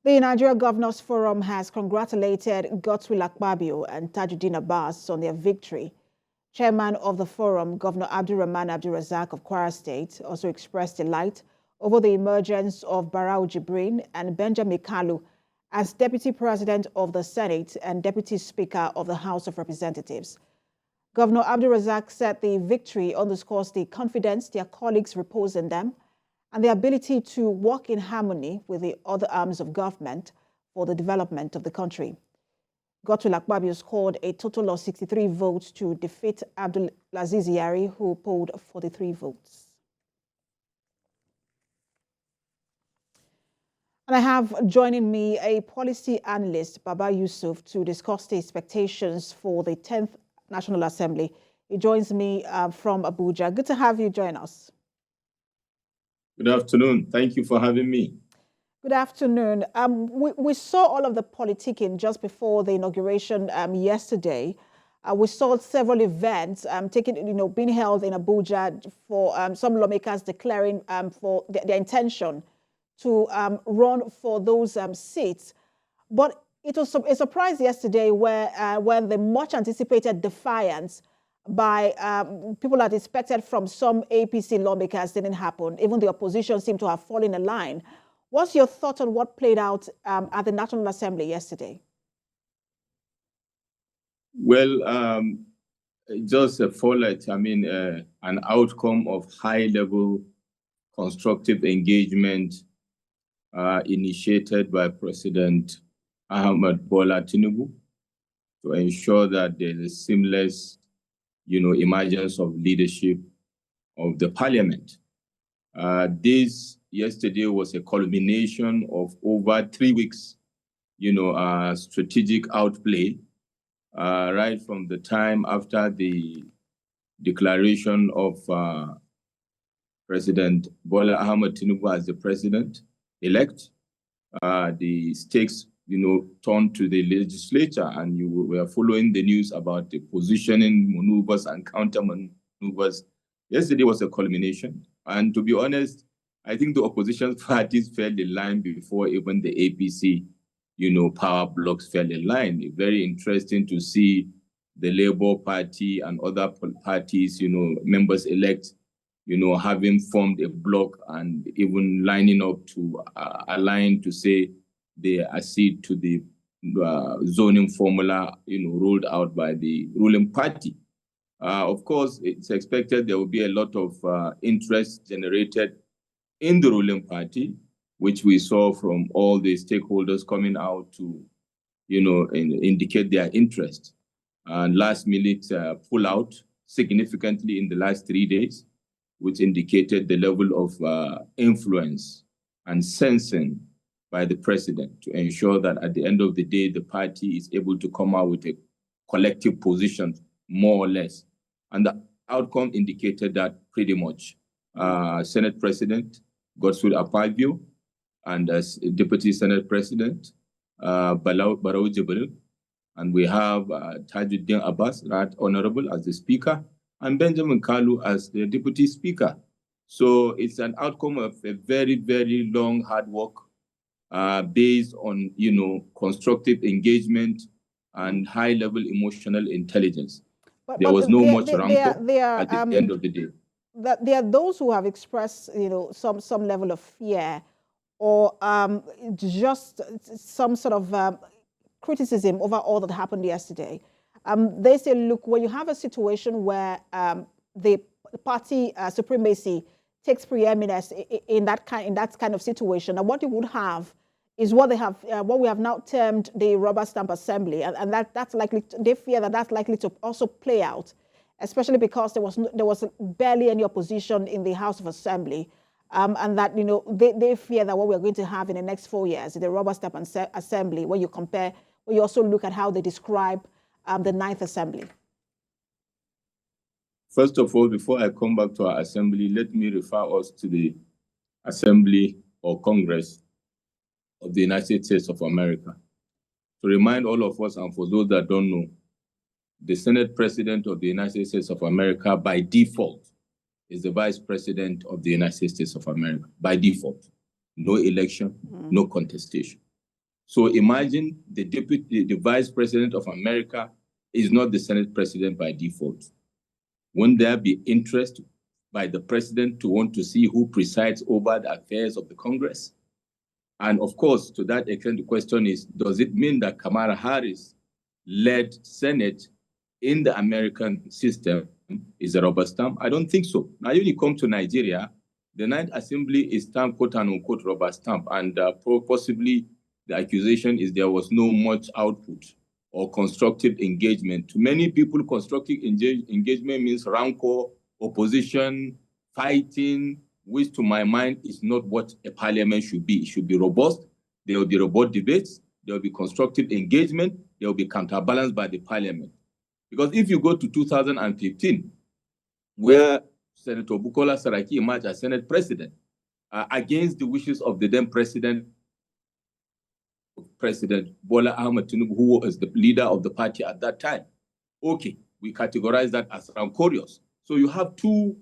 The Nigeria Governors Forum has congratulated Godswill Akpabio and Tajudeen Abass on their victory. Chairman of the forum, Governor AbdulRahman AbdulRazaq of Kwara State, also expressed delight over the emergence of Barau Jibrin and Benjamin Kalu as Deputy President of the Senate and Deputy Speaker of the House of Representatives. Governor AbdulRazaq said the victory underscores the confidence their colleagues repose in them and the ability to work in harmony with the other arms of government for the development of the country. Godswill Akpabio scored a total of 63 votes to defeat Abdul Aziz Yari, who polled 43 votes. And I have joining me a policy analyst, Baba Yusuf, to discuss the expectations for the 10th National Assembly. He joins me from Abuja. Good to have you join us. Good afternoon. Thank you for having me. Good afternoon. We saw all of the politicking just before the inauguration yesterday. We saw several events being held in Abuja for some lawmakers declaring for their intention to run for those seats. But it was a surprise yesterday when the much anticipated defiance by people that expected from some APC lawmakers didn't happen. Even the opposition seemed to have fallen in line. What's your thought on what played out at the National Assembly yesterday? Well, just a fallout, an outcome of high-level constructive engagement initiated by President Bola Tinubu to ensure that there is a seamless emergence of leadership of the parliament. This yesterday was a culmination of over 3 weeks, strategic outplay, right from the time after the declaration of President Bola Ahmed Tinubu as the president-elect. The stakes turned to the legislature, and you were following the news about the positioning maneuvers and counter maneuvers. Yesterday was a culmination. And to be honest, I think the opposition parties fell in line before even the APC, power blocks fell in line. Very interesting to see the Labour Party and other parties, members-elect, having formed a bloc and even lining up to align to say they accede to the zoning formula, rolled out by the ruling party. Of course, it's expected there will be a lot of interest generated in the ruling party, which we saw from all the stakeholders coming out to, indicate their interest. Last minute pull out significantly in the last 3 days, which indicated the level of influence and sensing by the president to ensure that at the end of the day, the party is able to come out with a collective position, more or less. And the outcome indicated that pretty much. Senate President Godswill Akpabio and as Deputy Senate President Barau Jibrin, and we have Tajudeen Abass, Right Honorable, as the Speaker, and Benjamin Kalu as the Deputy Speaker. So it's an outcome of a very, very long, hard work based on, constructive engagement and high-level emotional intelligence. There was no much ramp-up at the end of the day. There are those who have expressed, some level of fear or just some sort of criticism over all that happened yesterday. They say, look, when you have a situation where the party supremacy takes preeminence in that kind of situation, and what you would have is what we have now termed the rubber stamp assembly, and that's likely. They fear that that's likely to also play out, especially because there was barely any opposition in the House of Assembly, and that they fear that what we're going to have in the next 4 years, the rubber stamp assembly, when you also look at how they describe the 9th Assembly. First of all, before I come back to our assembly, let me refer us to the Assembly or Congress of the United States of America. To remind all of us, and for those that don't know, the Senate President of the United States of America by default is the Vice President of the United States of America, by default. No election, no contestation. So imagine the Vice President of America is not the Senate President by default. Won't there be interest by the President to want to see who presides over the affairs of the Congress? And of course, to that extent, the question is, does it mean that Kamala Harris led Senate in the American system is a rubber stamp? I don't think so. Now, when you come to Nigeria, the Ninth Assembly is stamped, quote unquote, rubber stamp, and possibly the accusation is there was no much output or constructive engagement. To many people, constructive engagement means rancor, opposition, fighting, which to my mind is not what a parliament should be. It should be robust. There will be robust debates. There will be constructive engagement. There will be counterbalanced by the parliament. Because if you go to 2015, where Senator Bukola Saraki emerged as Senate President, against the wishes of the then President Bola Ahmed Tinubu, who was the leader of the party at that time. Okay, we categorize that as rancorous. So you have two,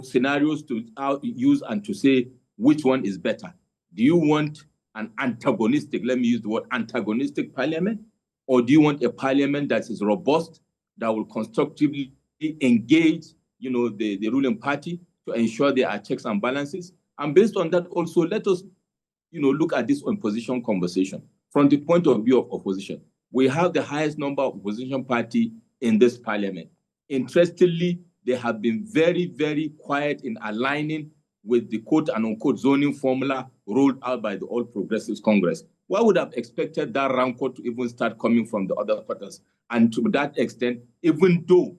scenarios to use and to say which one is better. Do you want an antagonistic, let me use the word antagonistic parliament, or do you want a parliament that is robust, that will constructively engage, the ruling party to ensure there are checks and balances? And based on that also, let us, look at this opposition conversation from the point of view of opposition. We have the highest number of opposition party in this parliament. Interestingly, they have been very, very quiet in aligning with the quote and unquote zoning formula rolled out by the All Progressives Congress. One would have expected that rancor to even start coming from the other parties. And to that extent, even though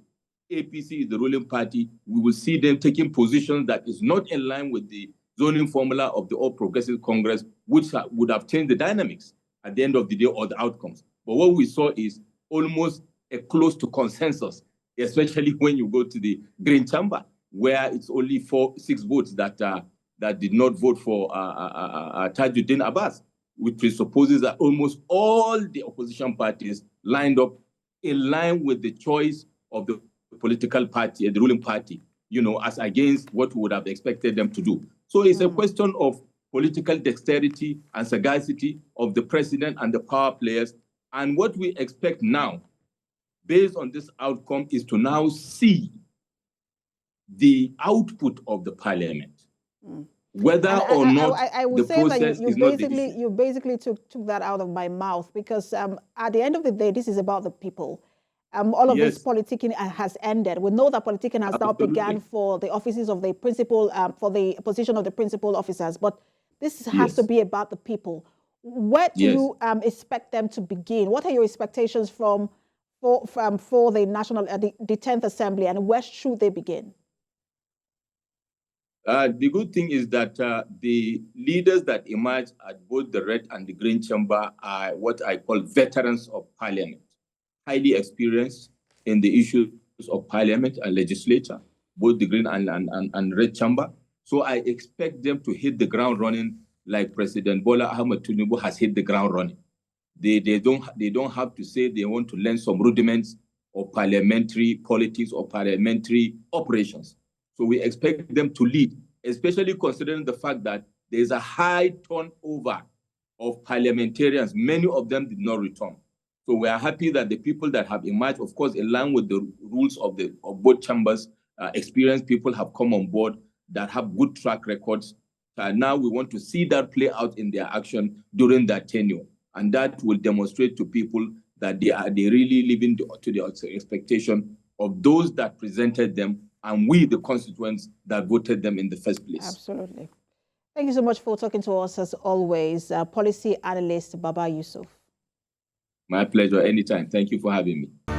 APC is the ruling party, we will see them taking positions that is not in line with the zoning formula of the All Progressive Congress, which would have changed the dynamics at the end of the day or the outcomes. But what we saw is almost a close to consensus, especially when you go to the Green Chamber, where it's only 6 votes that did not vote for Tajudeen Abass, which presupposes that almost all the opposition parties lined up in line with the choice of the political party, the ruling party, as against what we would have expected them to do. So it's a question of political dexterity and sagacity of the president and the power players. And what we expect now, based on this outcome, is to now see the output of the parliament. Whether or not I would say that you not basically took that out of my mouth, because at the end of the day, this is about the people. All of this politicking has ended. We know that politicking has now begun for the offices of the principal, for the position of the principal officers, but this has to be about the people. Where do you expect them to begin? What are your expectations for the national, the 10th Assembly, and where should they begin? The good thing is that the leaders that emerge at both the Red and the Green Chamber are what I call veterans of parliament, highly experienced in the issues of parliament and legislature, both the Green and Red Chamber. So I expect them to hit the ground running like President Bola Ahmed Tinubu has hit the ground running. They don't have to say they want to learn some rudiments of parliamentary politics or parliamentary operations. So we expect them to lead, especially considering the fact that there is a high turnover of parliamentarians. Many of them did not return. So we are happy that the people that have emerged, of course, in line with the rules of both chambers, experienced people have come on board that have good track records. Now we want to see that play out in their action during their tenure. And that will demonstrate to people that they really living to the expectation of those that presented them and we, the constituents that voted them in the first place. Absolutely. Thank you so much for talking to us, as always. Policy analyst Baba Yusuf. My pleasure, anytime. Thank you for having me.